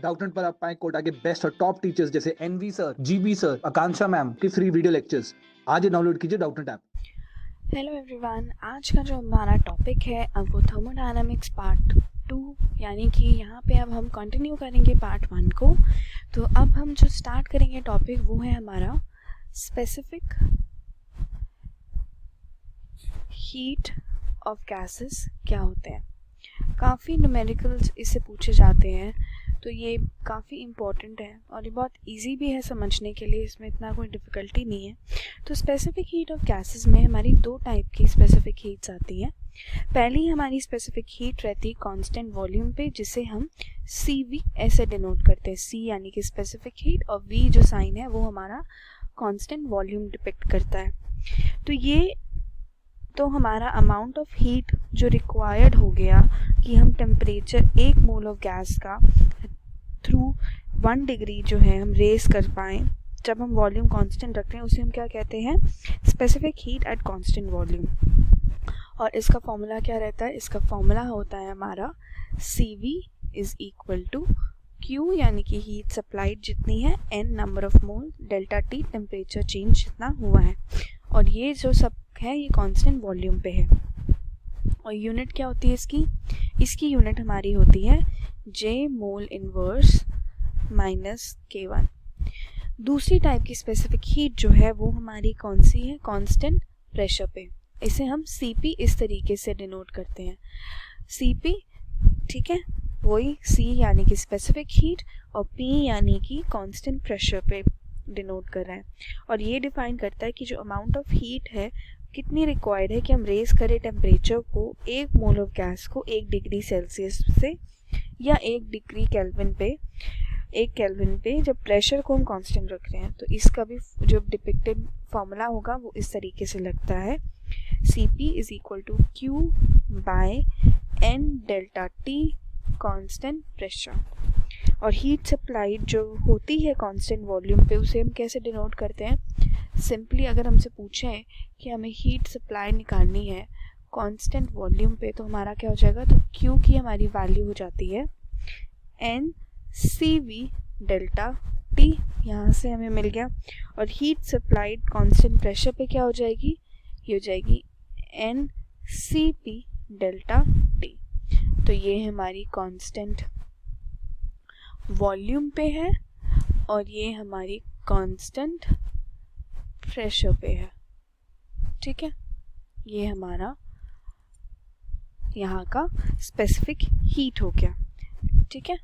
Doubtnut पर आप पाएं कोटा के बेस्ट और टॉप टीचर्स जैसे एनवी सर, जीबी सर, आकांक्षा मैम के फ्री वीडियो लेक्चर्स। आज ही डाउनलोड कीजिए डाउटनेट ऐप। हेलो एवरीवन, आज का जो हमारा टॉपिक है अब वो थर्मोडायनामिक्स पार्ट 2, यानी कि यहाँ पे अब हम कंटिन्यू करेंगे पार्ट 1 को। तो अब हम जो स्टार्ट करेंगे टॉपिक वो है हमारा स्पेसिफिक हीट ऑफ गैसेस क्या होते हैं। काफ़ी न्यूमेरिकल्स इससे पूछे जाते हैं, तो ये काफ़ी इम्पॉर्टेंट है और ये बहुत इजी भी है समझने के लिए, इसमें इतना कोई डिफ़िकल्टी नहीं है। तो स्पेसिफिक हीट ऑफ गैसेस में हमारी दो टाइप की स्पेसिफिक हीट्स आती हैं। पहली हमारी स्पेसिफिक हीट रहती है कांस्टेंट वॉल्यूम पे, जिसे हम CV ऐसे डिनोट करते हैं। C यानी कि स्पेसिफिक हीट और V जो साइन है वो हमारा कांस्टेंट वॉल्यूम डिपिक्ट करता है। तो ये तो हमारा अमाउंट ऑफ हीट जो रिक्वायर्ड हो गया कि हम टेम्परेचर 1 मोल ऑफ गैस का थ्रू 1 डिग्री जो है हम रेस कर पाएँ जब हम वॉल्यूम कांस्टेंट रखते हैं, उसे हम क्या कहते हैं, specific heat at constant volume. और इसका फॉर्मूला क्या रहता है, इसका फॉर्मूला होता है हमारा CV is equal to Q यानी कि हीट सप्लाइड जितनी है, N number of mole, delta T temperature change जितना हुआ है। और ये जो सब है ये कांस्टेंट वॉल्यूम पे है। और यूनिट क्या होती है इसकी यूनिट हमारी होती है J mole inverse minus K1। दूसरी टाइप की स्पेसिफिक हीट जो है वो हमारी कौन सी है, कांस्टेंट प्रेशर पे। इसे हम CP इस तरीके से डिनोट करते हैं, CP, ठीक है, वही C यानी कि स्पेसिफिक हीट और P यानी कि कांस्टेंट प्रेशर पे डिनोट कर रहे हैं। और ये डिफाइन करता है कि जो अमाउंट ऑफ हीट है कितनी रिक्वायर्ड है कि हम रेस करें टेम्परेचर को 1 मोल ऑफ गैस को 1 डिग्री सेल्सियस से या 1 डिग्री केल्विन पे, 1 केल्विन पे, जब प्रेशर को हम कांस्टेंट रख रहे हैं। तो इसका भी जो डिपिक्टेड फॉर्मूला होगा वो इस तरीके से लगता है, CP is equal to Q by N delta T constant pressure. और हीट सप्लाइड जो होती है कांस्टेंट वॉल्यूम पे, उसे हम कैसे डिनोट करते हैं, सिंपली अगर हमसे पूछें कि हमें हीट सप्लाई निकालनी है कांस्टेंट वॉल्यूम पे, तो हमारा क्या हो जाएगा, तो Q की हमारी वैल्यू हो जाती है NCV डेल्टा T, यहाँ से हमें मिल गया। और हीट सप्लाइड कांस्टेंट प्रेशर पे क्या हो जाएगी, ये हो जाएगी NCP डेल्टा T। तो ये हमारी कांस्टेंट वॉल्यूम पे है और ये हमारी कांस्टेंट प्रेशर पे है, ठीक है। ये हमारा यहाँ का स्पेसिफिक हीट हो गया, ठीक है।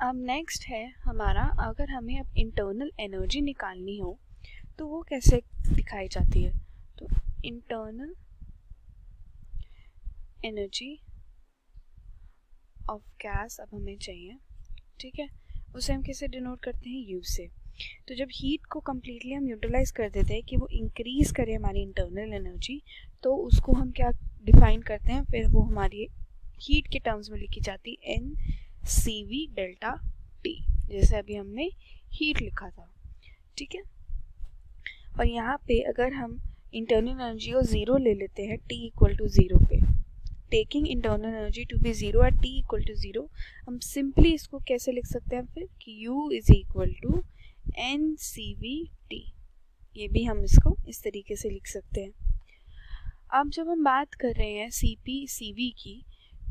अब नेक्स्ट है हमारा, अगर हमें अब इंटरनल एनर्जी निकालनी हो तो वो कैसे दिखाई जाती है। तो इंटरनल एनर्जी ऑफ गैस अब हमें चाहिए, ठीक है, उसे हम कैसे डिनोट करते हैं, U से। तो जब हीट को कम्प्लीटली हम यूटिलाइज कर देते हैं कि वो इंक्रीज करे हमारी इंटरनल एनर्जी, तो उसको हम क्या डिफाइन करते हैं, फिर वो हमारी हीट के टर्म्स में लिखी जाती है NCV डेल्टा T, जैसे अभी हमने हीट लिखा था, ठीक है। और यहाँ पे अगर हम इंटरनल एनर्जी को 0 ले लेते हैं T इक्वल टू 0 पे, taking internal energy to be 0 at T equal to 0, हम सिंपली इसको कैसे लिख सकते हैं फिर कि U is equal to NCV T। ये भी हम इसको इस तरीके से लिख सकते हैं। अब जब हम बात कर रहे हैं CP CV की,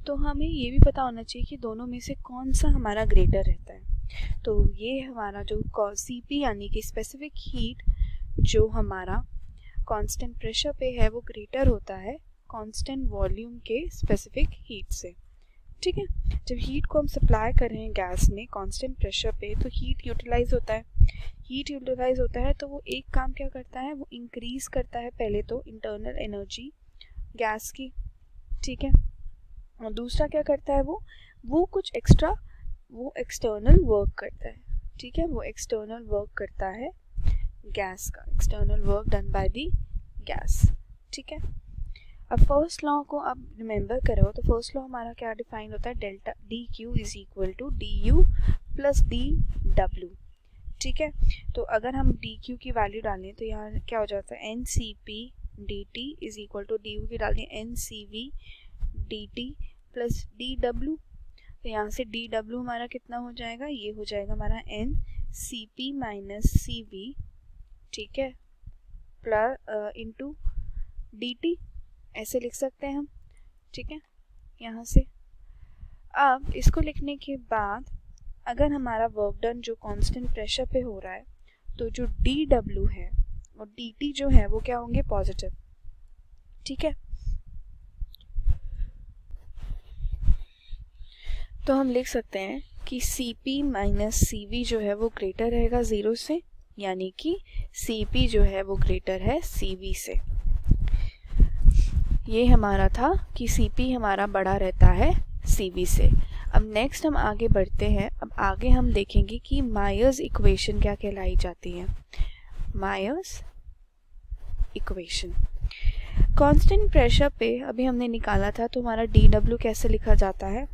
तो हमें ये भी पता होना चाहिए कि दोनों में से कौन सा हमारा ग्रेटर रहता है। तो ये हमारा जो CP यानी कि स्पेसिफिक हीट जो हमारा कांस्टेंट प्रेशर पे है वो ग्रेटर होता है कांस्टेंट वॉल्यूम के स्पेसिफिक हीट से, ठीक है। जब हीट को हम सप्लाई कर रहे हैं गैस में कांस्टेंट प्रेशर पे, तो हीट यूटिलाइज होता है। हीट यूटिलाइज होता है तो वो एक काम क्या करता है, वो इंक्रीज करता है पहले तो इंटरनल एनर्जी गैस की, ठीक है। और दूसरा क्या करता है, वो कुछ एक्स्ट्रा वो एक्सटर्नल वर्क करता है, ठीक है, वो एक्सटर्नल वर्क करता है गैस का, external work done by the gas, ठीक है। अब फर्स्ट लॉ को आप रिमेंबर करो, तो फर्स्ट लॉ हमारा क्या डिफाइन होता है, delta DQ is equal to DU plus DW, ठीक है। तो अगर हम DQ की वैल्यू डालें तो यहाँ क्या हो जाता है, NCP D T is equal to D U की डाल दी n C V D T plus D W. तो यहाँ से डी डब्ल्यू हमारा कितना हो जाएगा, ये हो जाएगा हमारा N C P minus C V, ठीक है, प्लस इंटू डी टी, ऐसे लिख सकते हैं हम, ठीक है। यहाँ से अब इसको लिखने के बाद अगर हमारा वर्क डन जो कांस्टेंट प्रेशर पे हो रहा है तो जो डी डब्ल्यू है और डी टी जो है वो क्या होंगे, पॉजिटिव, ठीक है। तो हम लिख सकते हैं कि C P minus C V जो है वो ग्रेटर रहेगा 0 से, यानी कि सी पी जो है वो ग्रेटर है सी वी से। ये हमारा था कि सी पी हमारा बड़ा रहता है सी वी से। अब नेक्स्ट हम आगे बढ़ते हैं। अब आगे हम देखेंगे कि मायर्स इक्वेशन क्या कहलाई जाती है। मायर्स इक्वेशन कांस्टेंट प्रेशर पे अभी हमने निकाला था, तो हमारा डी डब्ल्यू कैसे लिखा जाता है,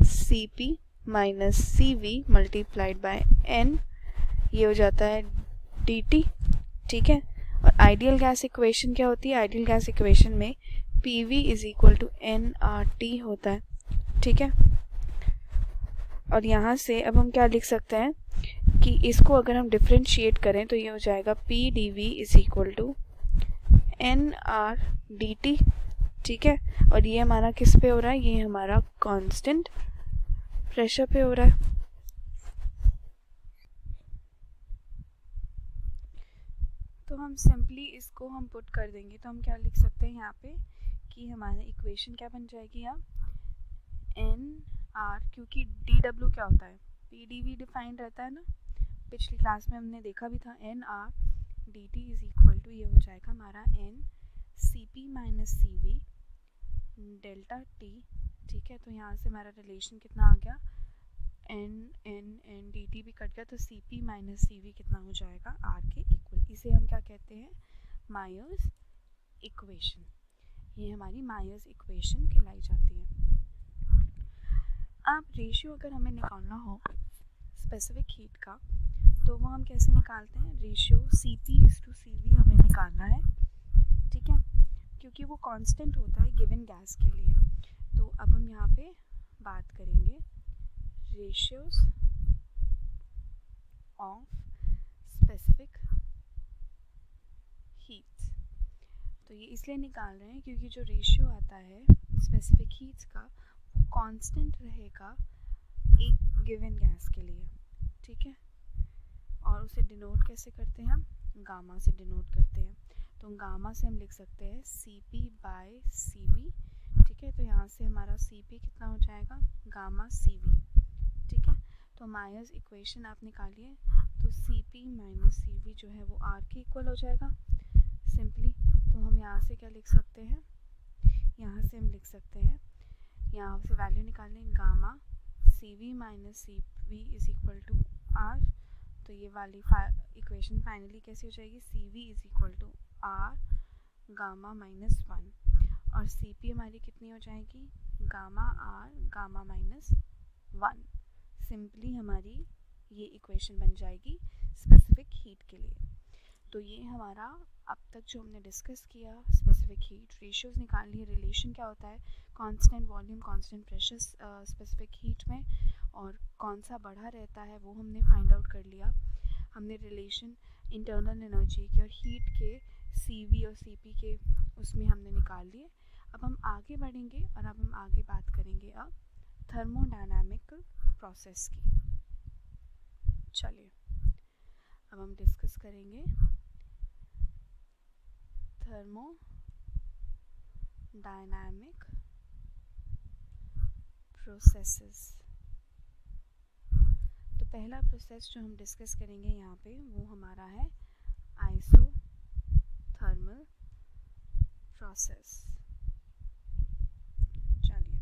C P minus C V multiplied by N, ये हो जाता है डी टी, ठीक है। और आइडियल गैस इक्वेशन क्या होती है, आइडियल गैस इक्वेशन में P V is equal to N R T होता है, ठीक है। और यहाँ से अब हम क्या लिख सकते हैं कि इसको अगर हम डिफ्रेंशिएट करें तो ये हो जाएगा P D V is equal to N R D T, ठीक है। और ये हमारा किस पे हो रहा है, ये हमारा कांस्टेंट प्रेशर पे हो रहा है। तो हम सिंपली इसको हम पुट कर देंगे, तो हम क्या लिख सकते हैं यहाँ पे कि हमारी इक्वेशन क्या बन जाएगी, यहाँ एन आर, क्योंकि डी डब्ल्यू क्या होता है, पी डी वी डिफाइंड रहता है ना, पिछली क्लास में हमने देखा भी था, N R D T is equal to, ये हो जाएगा हमारा N C P minus C V delta T, ठीक है। तो यहाँ से हमारा रिलेशन कितना आ गया, N N N D T भी कट गया, तो C P minus C V कितना हो जाएगा, आर के इक्वल। इसे हम क्या कहते हैं, मायर्स इक्वेशन। ये हमारी मायर्स इक्वेशन कहलाई जाती है। अब रेशियो अगर हमें निकालना हो स्पेसिफिक हीट का, तो वो हम कैसे निकालते हैं, ratio C P is to C V हमें निकालना है, ठीक है, क्योंकि वो कांस्टेंट होता है गिवन गैस के लिए। तो अब हम यहाँ पे बात करेंगे रेशियोज ऑफ स्पेसिफिक हीट्स। तो ये इसलिए निकाल रहे हैं क्योंकि जो रेशियो आता है स्पेसिफिक हीट्स का वो कांस्टेंट रहेगा एक गिवन गैस के लिए, ठीक है। और उसे डिनोट कैसे करते हैं, हम गामा से डिनोट करते हैं। तो गामा से हम लिख सकते हैं C P by C V, ठीक है। तो यहाँ से हमारा सी पी कितना हो जाएगा, गामा सी वी, ठीक है। तो मायर्स इक्वेशन आप निकालिए, तो C P minus C V जो है वो आर के इक्वल हो जाएगा सिंपली। तो हम यहाँ से क्या लिख सकते हैं, यहाँ से हम लिख सकते हैं, यहाँ से वैल्यू निकालने, gamma C V minus C V is equal to R. तो ये वाली इक्वेशन फाइनली कैसी हो जाएगी, C V is equal to R gamma minus 1, और सी पी हमारी कितनी हो जाएगी, gamma R gamma minus 1। Simply हमारी ये इक्वेशन बन जाएगी स्पेसिफिक हीट के लिए। तो ये हमारा अब तक जो हमने डिस्कस किया स्पेसिफिक हीट, रेशियोज निकाल लिए, रिलेशन क्या होता है constant volume constant pressure specific heat में, और कौन सा बढ़ा रहता है वो हमने फाइंड आउट कर लिया। हमने रिलेशन इंटरनल एनर्जी के और हीट के सी वी और सी पी के उसमें हमने निकाल लिए। अब हम आगे बढ़ेंगे और अब हम आगे बात करेंगे अब थर्मोडायनामिकल प्रोसेस की। चलिए अब हम डिस्कस करेंगे थर्मोडायनामिक प्रोसेसेस। तो पहला प्रोसेस जो हम डिस्कस करेंगे यहाँ पे वो हमारा है आइसोथर्मल प्रोसेस। चलिए,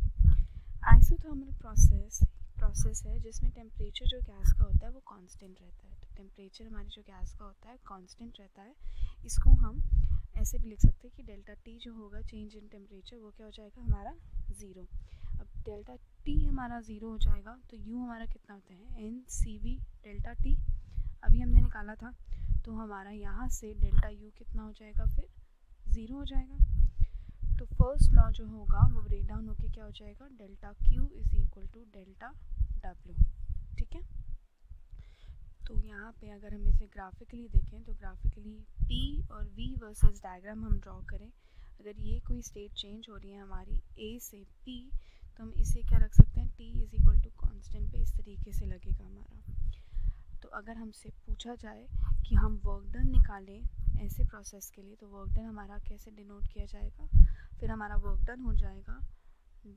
आइसोथर्मल प्रोसेस है जिसमें टेम्परेचर जो गैस का होता है वो कांस्टेंट रहता है। तो टेम्परेचर हमारी जो गैस का होता है कांस्टेंट रहता है। इसको हम ऐसे भी लिख सकते हैं कि डेल्टा टी जो होगा चेंज इन टेम्परेचर वो क्या हो जाएगा हमारा 0। अब डेल्टा टी हमारा 0 हो जाएगा तो यू हमारा कितना होता है N C V delta T, अभी हमने निकाला था। तो हमारा यहाँ से डेल्टा यू कितना हो जाएगा फिर ज़ीरो हो जाएगा। तो फर्स्ट लॉ जो होगा वो ब्रेक डाउन होके क्या हो जाएगा, delta Q is equal to delta W. ठीक है, तो यहाँ पे अगर हम इसे ग्राफिकली देखें तो ग्राफिकली P और V वर्सेस डायग्राम हम ड्रॉ करें, अगर ये कोई स्टेट चेंज हो रही है हमारी A से P, तो हम इसे क्या रख सकते हैं, T is equal to constant पे इस तरीके से लगेगा हमारा। तो अगर हमसे पूछा जाए कि हम वर्क डन निकालें ऐसे प्रोसेस के लिए, तो वर्क डन हमारा कैसे डिनोट किया जाएगा, फिर हमारा वर्क डन हो जाएगा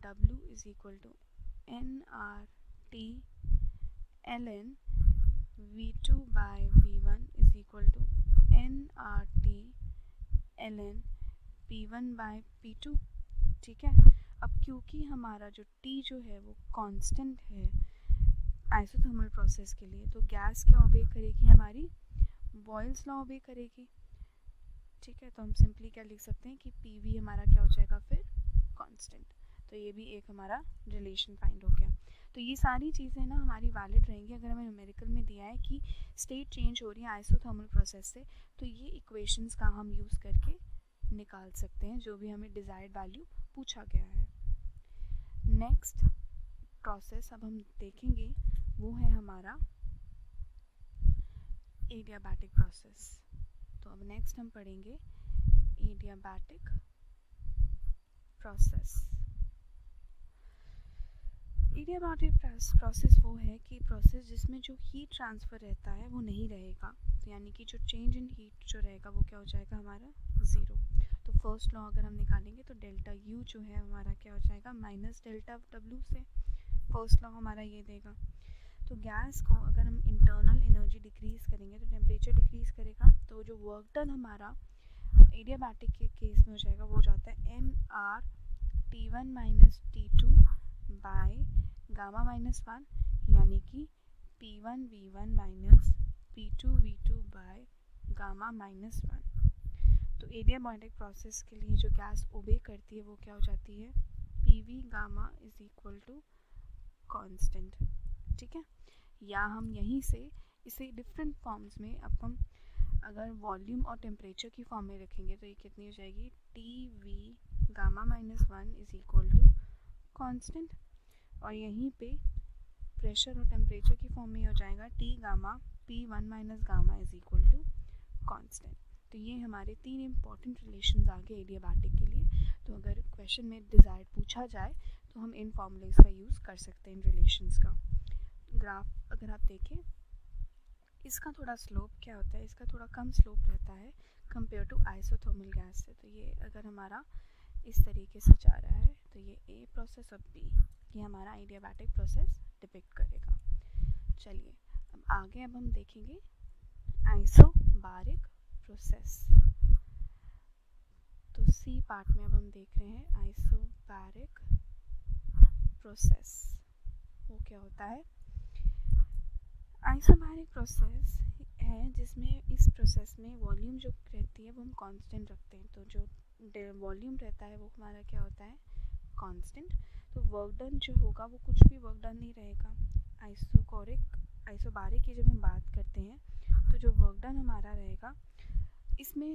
W is equal to NRT ln V2 by V1 is equal to NRT ln P1 by P2। ठीक है, अब क्योंकि हमारा जो T जो है वो कांस्टेंट है आइसोथर्मल प्रोसेस के लिए, तो गैस क्या ओबे करेगी, हमारी बॉयल्स लॉ ओबे करेगी। ठीक है, तो हम सिंपली क्या लिख सकते हैं कि PV हमारा क्या हो जाएगा फिर कांस्टेंट। तो ये भी एक हमारा रिलेशन फाइंड हो गया। तो ये सारी चीज़ें ना हमारी वैलिड रहेंगी अगर हमें न्यूमेरिकल में दिया है कि स्टेट चेंज हो रही है आइसोथर्मल प्रोसेस से, तो ये इक्वेशंस का हम यूज़ करके निकाल सकते हैं जो भी हमें डिज़ायर्ड वैल्यू पूछा गया है। नेक्स्ट प्रोसेस अब हम देखेंगे वो है हमारा एडियाबैटिक प्रोसेस। तो अब नेक्स्ट हम पढ़ेंगे एडियाबैटिक प्रोसेस। एडियाबैटिक प्रोसेस वो है कि प्रोसेस जिसमें जो हीट ट्रांसफ़र रहता है वो नहीं रहेगा, तो यानी कि जो चेंज इन हीट जो रहेगा वो क्या हो जाएगा हमारा ज़ीरो। तो फर्स्ट लॉ अगर हम निकालेंगे तो डेल्टा यू जो है हमारा क्या हो जाएगा माइनस डेल्टा डब्ल्यू से, फर्स्ट लॉ हमारा ये देगा। तो गैस को अगर हम इंटरनल एनर्जी डिक्रीज़ करेंगे तो टेम्परेचर डिक्रीज़ करेगा, तो जो वर्क डन हमारा एडियाबैटिक के केस में हो जाएगा वो हो जाता है NRT1 minus T2 bye gamma minus 1, यानी कि P1 V1 minus P2 V2 bye gamma minus 1। तो एडियाबैटिक प्रोसेस के लिए जो गैस ओबे करती है वो क्या हो जाती है, PV gamma is equal to constant. ठीक है, या हम यहीं से इसे डिफरेंट फॉर्म्स में अब हम अगर वॉल्यूम और टेम्परेचर की फॉर्म में रखेंगे तो ये कितनी हो जाएगी, TV gamma minus 1 is equal to constant, और यहीं पे प्रेशर और टेम्परेचर की फॉर्म में हो जाएगा T gamma P1 minus gamma is equal to constant. तो ये हमारे तीन इंपॉर्टेंट रिलेशंस आ गए एडियाबैटिक के लिए। तो अगर क्वेश्चन में डिज़ायर्ड पूछा जाए तो हम इन फॉर्मूलेस का यूज़ कर सकते हैं इन रिलेशंस का। ग्राफ अगर आप देखें इसका थोड़ा स्लोप क्या होता है, इसका थोड़ा कम स्लोप रहता है कंपेयर टू आइसोथर्मल गैस से। तो ये अगर हमारा इस तरीके से जा रहा है तो ये A प्रोसेस और B, ये हमारा एडियाबैटिक प्रोसेस डिपिक्ट करेगा। चलिए अब आगे अब हम देखेंगे आइसोबारिक प्रोसेस। तो C पार्ट में अब हम देख रहे हैं आइसोबारिक प्रोसेस। वो क्या होता है, आइसोबारिक प्रोसेस है जिसमें इस प्रोसेस में वॉल्यूम जो रहती है वो हम कांस्टेंट रखते हैं। तो जो वॉल्यूम रहता है वो हमारा क्या होता है, कांस्टेंट। तो वर्क डन जो होगा वो कुछ भी वर्क डन नहीं रहेगा। आइसोबारिक की जब हम बात करते हैं तो जो वर्क डन हमारा रहेगा इसमें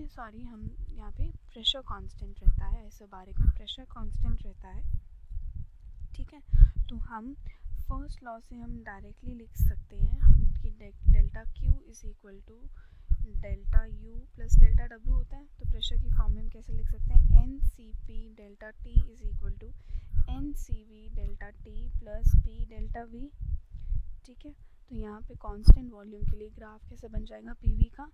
हम यहाँ पे प्रेशर कांस्टेंट रहता है, आइसोबारिक में प्रेशर कांस्टेंट रहता है। ठीक है, तो हम फर्स्ट लॉ से हम डायरेक्टली लिख सकते हैं कि delta Q is equal to delta U plus delta W होता है। तो प्रेशर की फॉर्म में हम कैसे लिख सकते हैं, NCP delta T is equal to NCV delta T plus P delta V। ठीक है, तो यहाँ पे कांस्टेंट वॉल्यूम के लिए ग्राफ कैसे बन जाएगा PV का,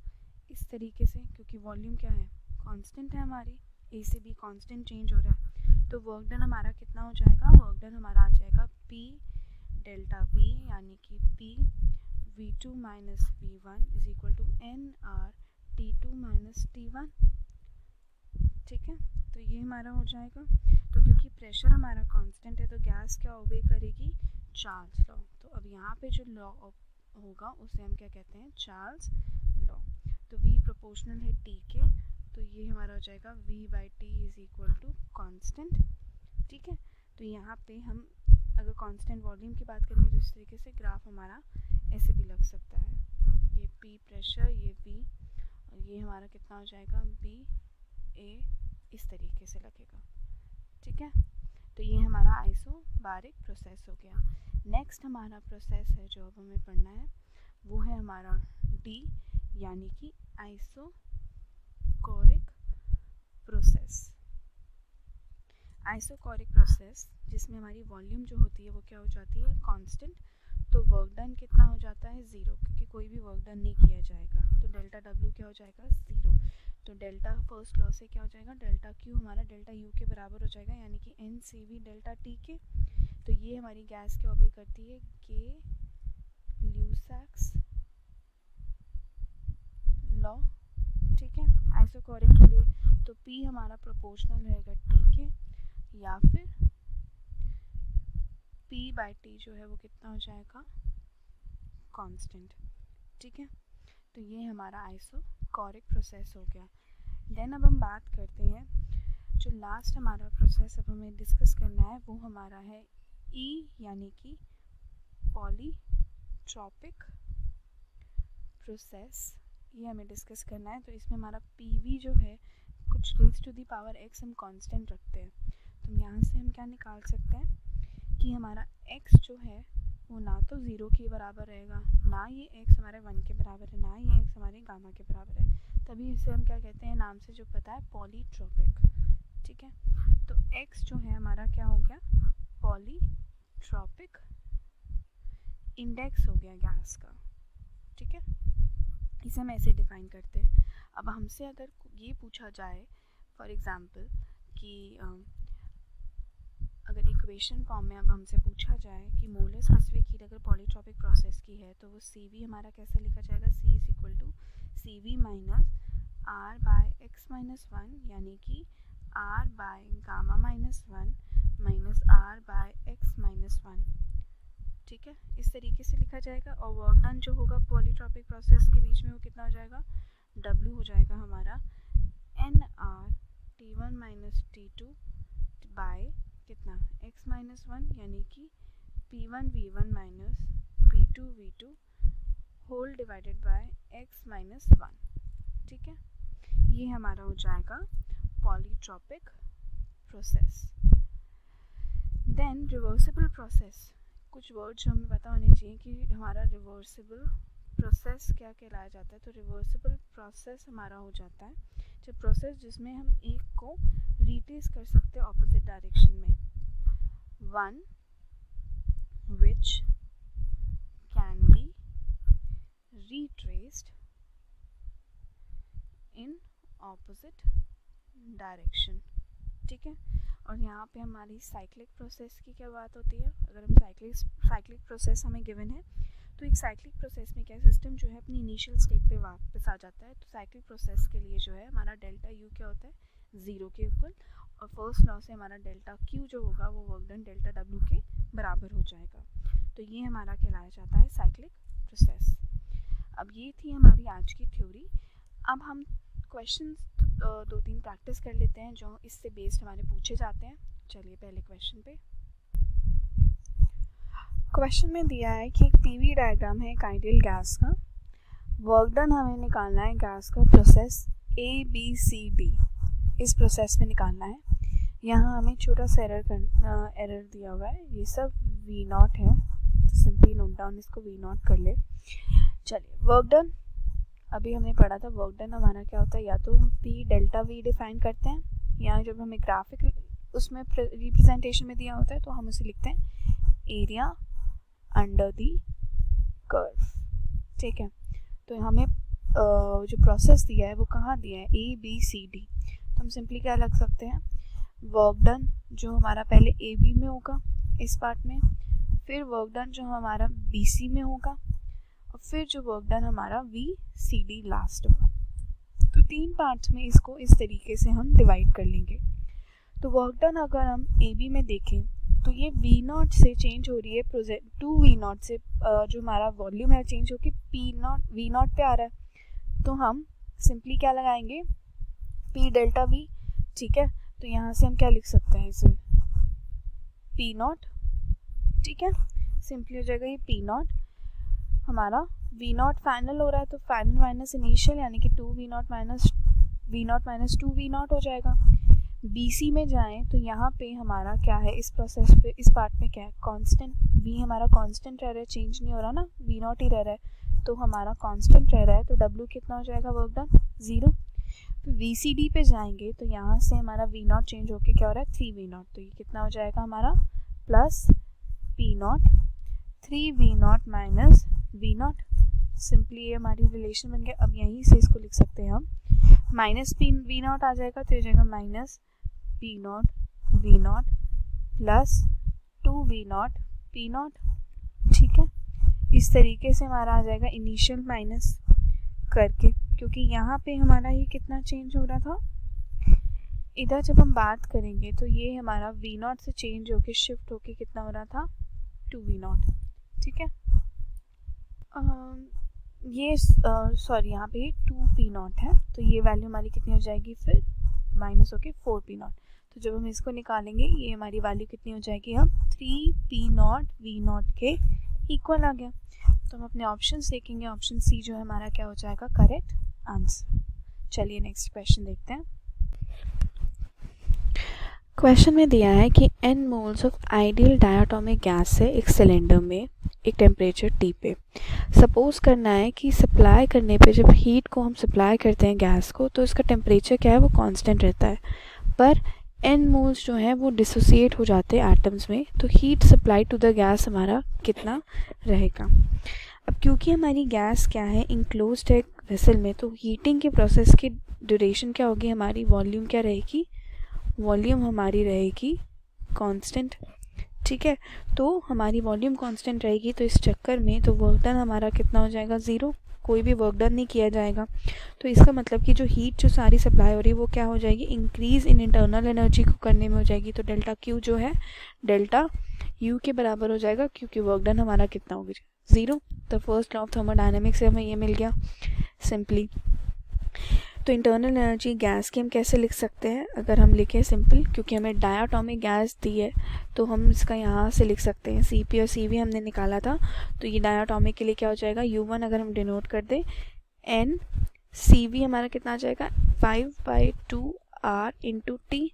इस तरीके से, क्योंकि वॉल्यूम क्या है, कांस्टेंट है हमारी, A से B कांस्टेंट चेंज हो रहा है। तो वर्क डन हमारा कितना हो जाएगा, वर्क डन हमारा आ जाएगा P डेल्टा V, यानी कि P V2 minus V1 is equal to NR T2 minus T1। ठीक है, तो ये हमारा हो जाएगा। तो क्योंकि प्रेशर हमारा कांस्टेंट है तो गैस क्या ओबे करेगी, चार्ल्स लॉ। तो अब यहाँ पे जो लॉ होगा उसे हम क्या कहते हैं, चार्ल्स लॉ। तो V प्रोपोर्शनल है T के, तो ये हमारा हो जाएगा V by T is equal to constant. ठीक है, तो यहाँ पे हम अगर कांस्टेंट वॉल्यूम की बात करेंगे तो इस तरीके से ग्राफ हमारा ऐसे भी लग सकता है, ये P प्रेशर, ये V, और ये हमारा कितना हो जाएगा B ए इस तरीके से लगेगा, ठीक है। तो ये हमारा आइसोबारिक प्रोसेस हो गया। नेक्स्ट हमारा प्रोसेस है जो अब हमें पढ़ना है वो है हमारा डी यानी कि आइसोकोरिक प्रोसेस। आइसोकोरिक प्रोसेस जिसमें हमारी वॉल्यूम जो होती है वो क्या हो जाती है, कांस्टेंट। तो वर्क डन कितना हो जाता है, 0, क्योंकि कोई भी वर्क डन नहीं किया जाएगा। तो डेल्टा डब्ल्यू क्या हो जाएगा, 0। तो डेल्टा फर्स्ट लॉ से क्या हो जाएगा, डेल्टा क्यू हमारा डेल्टा यू के बराबर हो जाएगा, यानी कि N C V delta T के। तो ये हमारी गैस क्या ऑबे करती है, गे ल्यूसैक्स लॉ, ठीक है, आइसोकोरिक के लिए। तो पी हमारा प्रोपोर्शनल रहेगा टी के, या फिर P बाई टी जो है वो कितना हो जाएगा, कांस्टेंट, ठीक है। तो ये हमारा आइसोकोरिक प्रोसेस हो गया। देन अब हम बात करते हैं जो लास्ट हमारा प्रोसेस अब हमें डिस्कस करना है वो हमारा है E यानी कि पॉलीट्रॉपिक प्रोसेस। ये हमें डिस्कस करना है। तो इसमें हमारा PV जो है कुछ raise to the power x हम कांस्टेंट रखते हैं। तो यहाँ से हम क्या निकाल सकते हैं कि हमारा x जो है वो ना तो 0 के बराबर रहेगा, ना ये x हमारे 1 के बराबर है, ना ये x हमारे गामा के बराबर है। तभी इसे हम क्या कहते हैं, नाम से जो पता है, पॉलीट्रॉपिक, ठीक है। तो x जो है हमारा क्या हो गया, पॉलीट्रॉपिक इंडेक्स हो गया गैस का, ठीक है। इसे हम ऐसे डिफाइन करते हैं। अब हमसे अगर ये पूछा जाए फॉर एग्जांपल कि अगर इक्वेशन फॉर्म में अब हमसे पूछा जाए कि मोलर स्पेसिफिक हीट अगर पॉलीट्रॉपिक प्रोसेस की है तो वो CV हमारा कैसे लिखा जाएगा, C is equal to CV minus R by x minus 1 यानी कि R by gamma minus 1 minus R by x minus 1, ठीक है। इस तरीके से लिखा जाएगा। और वर्क डन जो होगा पॉलीट्रॉपिक प्रोसेस के बीच में वो कितना हो जाएगा, W हो जाएगा हमारा NR T1 minus T2 by कितना, x माइनस 1 यानी कि P1 V1 minus P2 V2 whole divided by x minus 1, ठीक है। ये हमारा हो जाएगा polytropic process. Then reversible process, कुछ वर्ड्स हमें पता होने चाहिए कि हमारा रिवर्सिबल प्रोसेस क्या कहलाया जाता है। तो रिवर्सिबल प्रोसेस हमारा हो जाता है जो प्रोसेस जिसमें हम एक को रिप्लेस कर सकते हैं ऑपोजिट डायरेक्शन में, one which can be retraced in opposite direction, ठीक है। और यहाँ पे हमारी साइक्लिक प्रोसेस की क्या बात होती है, अगर हम साइक्लिक प्रोसेस हमें गिवन है तो एक साइक्लिक प्रोसेस में क्या सिस्टम जो है अपनी इनिशियल स्टेट पे वापस आ जाता है। तो साइक्लिक प्रोसेस के लिए जो है हमारा डेल्टा यू क्या होता है, 0 के इक्वल, और फर्स्ट लॉ से हमारा डेल्टा क्यू जो होगा वो वर्क डन डेल्टा डब्ल्यू के बराबर हो जाएगा। तो ये हमारा कहलाया जाता है साइक्लिक प्रोसेस। अब ये थी हमारी आज की थ्योरी। अब हम क्वेश्चंस 2-3 प्रैक्टिस कर लेते हैं जो इससे बेस्ड हमारे पूछे जाते हैं। चलिए पहले क्वेश्चन पे। क्वेश्चन में दिया है कि एक पीवी डायग्राम है एक आइडियल गैस का। वर्क डन हमें निकालना है गैस का प्रोसेस ABCD, इस प्रोसेस में निकालना है। यहाँ हमें छोटा सा एरर दिया हुआ है, ये सब V0 है, तो सिंपली नोट डाउन इसको V0 कर ले। चलिए वर्क डन, अभी हमने पढ़ा था वर्क डन हमारा क्या होता है, या तो हम P डेल्टा V डिफाइन करते हैं, या जब हमें ग्राफिक उसमें रिप्रेजेंटेशन में दिया होता है तो हम उसे लिखते हैं एरिया अंडर दी कर्व, ठीक है। तो हमें जो प्रोसेस दिया है वो कहाँ दिया है, ABCD, तो हम सिंपली क्या लग सकते हैं, वर्क डन जो हमारा पहले AB में होगा इस पार्ट में, फिर वर्क डन जो हमारा BC में होगा, और फिर जो वर्क डन हमारा VCD लास्ट होगा। तो 3 पार्ट्स में इसको इस तरीके से हम डिवाइड कर लेंगे। तो वर्क डन अगर हम AB में देखें तो ये V0 से चेंज हो रही है, टू V0 से जो हमारा वॉल्यूम है चेंज होकर V0 पे आ रहा है। तो हम सिंपली क्या लगाएंगे, P डेल्टा V, ठीक है। तो यहाँ से हम क्या लिख सकते हैं इसे, P0, ठीक है, सिंपली हो जाएगा ये P0। हमारा V0 फाइनल हो रहा है तो फाइनल माइनस इनिशियल यानी कि 2V0 minus V naught minus 2 V naught हो जाएगा। BC में जाएं तो यहाँ पे हमारा क्या है, इस प्रोसेस पे इस पार्ट में क्या है, कांस्टेंट V हमारा कांस्टेंट रह रहा है, चेंज नहीं हो रहा ना, वी नॉट ही रह रहा है, तो हमारा कांस्टेंट रह रहा है, तो W कितना हो जाएगा, वर्क डन 0। फिर VCD पे जाएंगे तो यहाँ से हमारा वी नॉट चेंज होके क्या हो रहा है, 3 वी नॉट, तो ये कितना हो जाएगा हमारा plus P naught, 3 V naught minus V naught. Simply ये हमारी रिलेशन बन गया। अब यहीं से इसको लिख सकते हैं हम, माइनस पी वी नॉट आ जाएगा, तो हो जाएगा minus P naught V naught plus 2 V naught P naught. ठीक है, इस तरीके से हमारा आ जाएगा इनिशियल माइनस करके, क्योंकि यहाँ पे हमारा ये कितना चेंज हो रहा था, इधर जब हम बात करेंगे तो ये हमारा वी नॉट से चेंज होके शिफ्ट होके कितना हो रहा था, 2 वी नॉट। ठीक है, ये सॉरी यहाँ पे 2 P नॉट है, तो ये वैल्यू हमारी कितनी हो जाएगी फिर, माइनस होके 4 P नॉट। तो जब हम इसको निकालेंगे ये हमारी वैल्यू कितनी हो जाएगी, हम 3 P नॉट वी नॉट के इक्वल आ गया। तो हम अपने ऑप्शंस देखेंगे, ऑप्शन सी जो है हमारा क्या हो जाएगा, करेक्ट आंसर। चलिए नेक्स्ट क्वेश्चन देखते हैं। क्वेश्चन में दिया है कि n moles of ideal diatomic gas है एक सिलेंडर में एक टेम्परेचर T पे। सपोज करना है कि सप्लाई करने पे जब हीट को हम सप्लाई करते हैं गैस को तो इसका टेम्परेचर क्या है, वो कांस्टेंट रहता है, पर n मोल्स जो है वो डिसोसिएट हो जाते हैं एटम्स में, तो heat supply to the gas हमारा कितना रहेगा। अब क्योंकि हमारी गैस क्या है, इंक्लोज्ड है वेसल में, तो हीटिंग के प्रोसेस की ड्यूरेशन क्या होगी, हमारी वॉल्यूम क्या रहेगी, वॉल्यूम हमारी रहेगी कांस्टेंट। ठीक है, तो हमारी वॉल्यूम कांस्टेंट रहेगी, तो इस चक्कर में तो वर्क डन हमारा कितना हो जाएगा, 0, कोई भी वर्क डन नहीं किया जाएगा। तो इसका मतलब कि जो हीट जो सारी सप्लाई हो रही है वो क्या हो जाएगी, इंक्रीज इन इंटरनल एनर्जी को करने में हो जाएगी, तो डेल्टा Q जो है डेल्टा U के बराबर हो जाएगा, क्योंकि वर्क डन हमारा कितना होगा, 0। तो फर्स्ट लॉ ऑफ थर्मोडायनेमिक्स से हमें ये मिल गया सिंपली। तो इंटरनल एनर्जी गैस की हम कैसे लिख सकते हैं, अगर हम लिखें सिंपल, क्योंकि हमें डायटोमिक गैस दी है तो हम इसका यहाँ से लिख सकते हैं, Cp और Cv हमने निकाला था, तो ये डायटोमिक के लिए क्या हो जाएगा, U1 अगर हम डिनोट कर दें, N Cv हमारा कितना आ जाएगा, 5/2R इंटू T।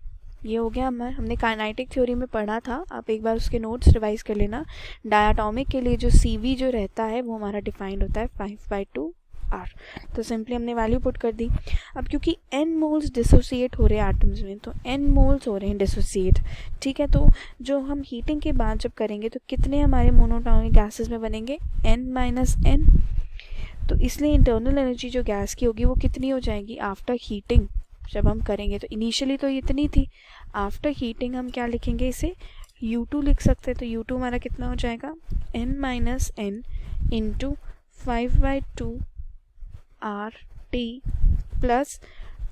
ये हो गया हमने काइनेटिक थ्योरी में पढ़ा था, आप एक बार उसके नोट्स रिवाइज कर लेना। डायटोमिक के लिए जो Cv जो रहता है वो हमारा डिफाइंड होता है 5/2R। तो सिंपली हमने वैल्यू पुट कर दी। अब क्योंकि n मोल्स डिसोसिएट हो रहे हैं एटम्स में, तो n मोल्स हो रहे हैं डिसोसिएट। ठीक है, तो जो हम हीटिंग के बाद जब करेंगे तो कितने हमारे मोनोटोनिक गैसेस में बनेंगे, n-n। तो इसलिए इंटरनल एनर्जी जो गैस की होगी वो कितनी हो जाएगी आफ्टर हीटिंग, जब हम करेंगे। तो इनिशियली तो इतनी थी, आफ्टर हीटिंग हम क्या लिखेंगे, इसे U2 लिख सकते हैं। तो U2 हमारा कितना हो जाएगा, n-n into 5/2RT plus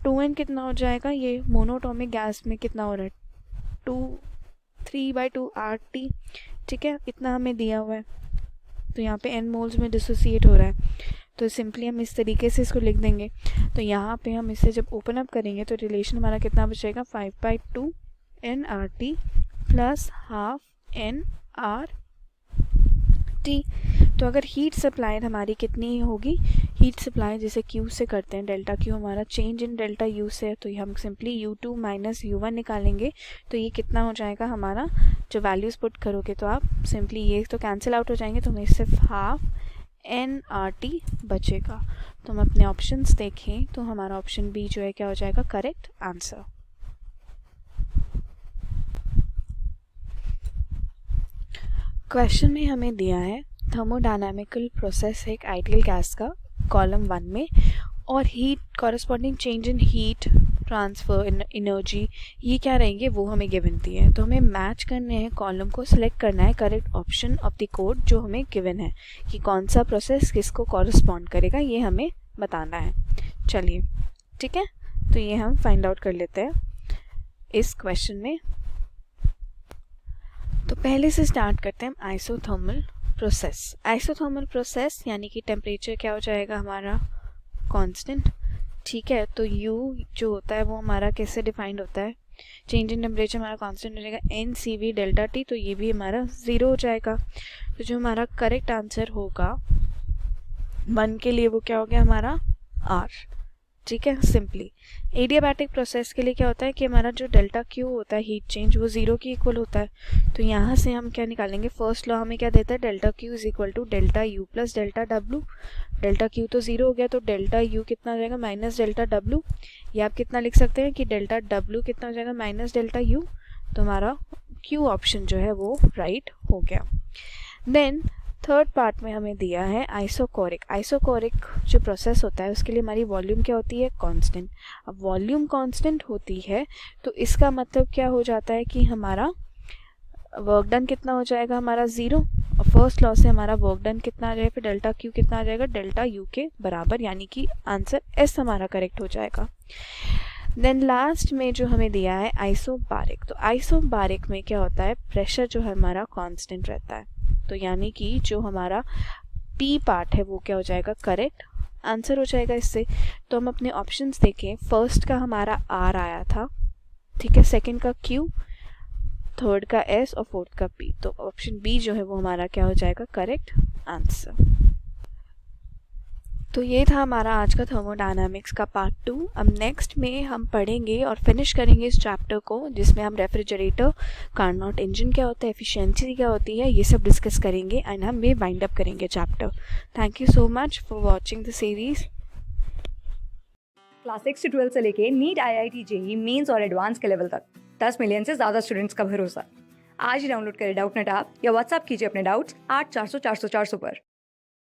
2n कितना हो जाएगा, ये मोनोटोमिक गैस में कितना हो रहा है, 3/2RT। ठीक है, इतना हमें दिया हुआ है, तो यहाँ पे n मोल्स में डिसोसिएट हो रहा है, तो सिंपली हम इस तरीके से इसको लिख देंगे। तो यहाँ पे हम इसे जब ओपन अप करेंगे तो रिलेशन हमारा कितना बचेगा, 5/2nRT प्लस हाफ nRT। तो अगर हीट सप्लाई हमारी कितनी होगी, हीट सप्लाई जैसे Q से करते हैं, डेल्टा Q हमारा चेंज इन डेल्टा U से, तो हम सिंपली U2 माइनस U1 निकालेंगे, तो ये कितना हो जाएगा हमारा, जो वैल्यूज़ पुट करोगे तो आप सिंपली ये तो कैंसिल आउट हो जाएंगे, तो हमें सिर्फ हाफ nRT बचेगा। तो हम अपने ऑप्शंस देखें तो हमारा ऑप्शन बी जो है क्या हो जाएगा, करेक्ट आंसर। क्वेश्चन में हमें दिया है थर्मोडायनामिकल प्रोसेस है एक आइडियल गैस का कॉलम 1 में, और heat corresponding change in heat transfer energy ये क्या रहेंगे वो हमें गिवन दी है। तो हमें मैच करने हैं कॉलम को, सिलेक्ट करना है correct option of the code जो हमें गिवन है, कि कौन सा प्रोसेस किसको कॉरस्पॉन्ड करेगा ये हमें बताना है। चलिए ठीक है, तो ये हम फाइंड आउट कर लेते हैं इस क्वेश्चन में। तो पहले से स्टार्ट करते हैं हम आइसोथर्मल प्रोसेस। आइसोथर्मल प्रोसेस यानी कि टेम्परेचर क्या हो जाएगा हमारा, कांस्टेंट। ठीक है, तो U जो होता है वो हमारा कैसे डिफाइंड होता है, चेंज इन टेम्परेचर हमारा कांस्टेंट हो जाएगा NCV डेल्टा T, तो ये भी हमारा 0 हो जाएगा। तो जो हमारा करेक्ट आंसर होगा 1 के लिए वो क्या हो गया हमारा R। ठीक है, सिंपली एडियाबैटिक प्रोसेस के लिए क्या होता है कि हमारा जो डेल्टा क्यू होता है हीट चेंज वो 0 के इक्वल होता है। तो यहाँ से हम क्या निकालेंगे, फर्स्ट लॉ हमें क्या देता है, delta Q is equal to delta U plus delta W. Delta Q तो 0 हो गया, तो डेल्टा यू कितना हो जाएगा, माइनस डेल्टा डब्ल्यू। या आप कितना लिख सकते हैं कि डेल्टा डब्ल्यू कितना हो जाएगा, माइनस डेल्टा यू। तो हमारा क्यू ऑप्शन जो है वो राइट हो गया। देन थर्ड पार्ट में हमें दिया है आइसोकोरिक। आइसोकोरिक जो प्रोसेस होता है उसके लिए हमारी वॉल्यूम क्या होती है, कांस्टेंट। अब वॉल्यूम कांस्टेंट होती है तो इसका मतलब क्या हो जाता है कि हमारा वर्क डन कितना हो जाएगा, हमारा 0। और फर्स्ट लॉ से हमारा वर्क डन कितना आ जाएगा, फिर डेल्टा क्यू कितना आ जाएगा, डेल्टा यू के बराबर, यानी कि आंसर एस हमारा करेक्ट हो जाएगा। देन लास्ट में जो हमें दिया है आइसोबारिक। तो आइसोबारिक में क्या होता है, प्रेशर जो है हमारा कांस्टेंट रहता है। तो यानी कि जो हमारा पी पार्ट है वो क्या हो जाएगा, करेक्ट आंसर हो जाएगा इससे। तो हम अपने ऑप्शंस देखें, फर्स्ट का हमारा आर आया था, ठीक है, सेकंड का क्यू, थर्ड का एस और फोर्थ का पी। तो ऑप्शन बी जो है वो हमारा क्या हो जाएगा, करेक्ट आंसर। तो ये था हमारा आज का थर्मोडायनामिक्स का पार्ट 2। अब नेक्स्ट में हम पढ़ेंगे और फिनिश करेंगे इस चैप्टर को, जिसमें हम रेफ्रिजरेटर, कार्नोट इंजन क्या होता है, एफिशिएंसी क्या होती है, ये सब डिस्कस करेंगे एंड हम ये वाइंड अप करेंगे chapter. Thank you so much for watching the series. Class 6 से 12 से लेके नीट, IIT, JEE मेंस और एडवांस के लेवल तक 10 मिलियन से ज़्यादा स्टूडेंट्स का भरोसा। आज ही डाउनलोड करें डाउटनेट ऐप या व्हाट्सएप कीजिए अपने डाउट्स 8400 400 400 पर।